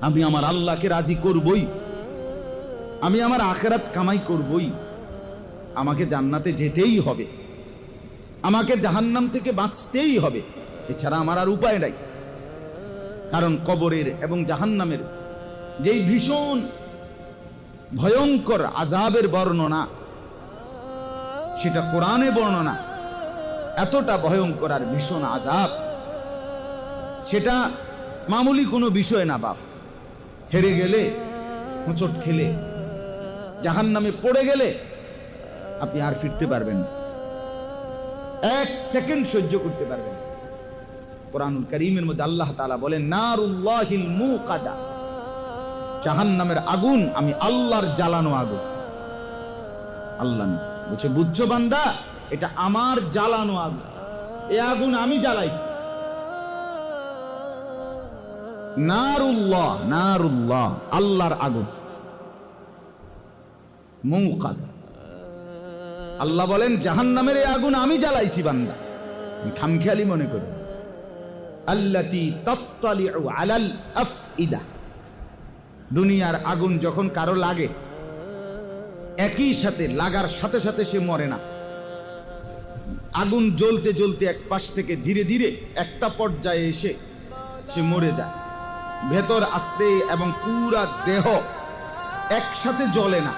আমি আমার আল্লাহকে রাজি করবই, আমি আমার আখিরাত কামাই করবই। আমাকে জান্নাতে যেতেই হবে, আমাকে জাহান্নাম থেকে বাঁচতেই হবে, এছাড়া আমার আর উপায় নাই। কারণ কবরের এবং জাহান্নামের যেই ভীষণ ভয়ঙ্কর আযাবের বর্ণনা, সেটা কোরআনে বর্ণনা। এতটা ভয়ঙ্কর আর ভীষণ আযাব, সেটা মামুলি কোনো বিষয় না বাপ। হেরে গেলে, হোঁচট খেলে, জাহান্নামে পড়ে গেলে আপনি আর ফিরতে পারবেন না, এক সেকেন্ড সহ্য করতে পারবেন না। কোরআনুল কারীমের মধ্যে আল্লাহ তাআলা বলেন, নারুল্লাহিল মুকাদা, জাহান্নামের আগুন আমি আল্লাহর জ্বালানো আগুন। আল্লাহ বলছে, বুঝছো বান্দা, এটা আমার জ্বালানো আগুন, এই আগুন আমি জ্বালাই। নারুল্লাহ, নারুল্লাহ, আল্লাহর আগুন, মুকাদা। আল্লাহ বলেন, জাহান্নামের এই আগুন আমি জ্বালাইছি বান্দা, তুমি খামখেয়ালি মনে করো। আল্লাতী তাত্তালিউ আলাল আফইদা, দুনিয়ার আগুন যখন কারো লাগে, একই সাথে লাগার সাথে সাথে সে মরে না। আগুন জ্বলতে জ্বলতে এক পাশ থেকে ধীরে ধীরে একটা পর্যায়ে এসে সে মরে যায়। ভেতর আসতে এবং পুরা দেহ একসাথে জ্বলে না,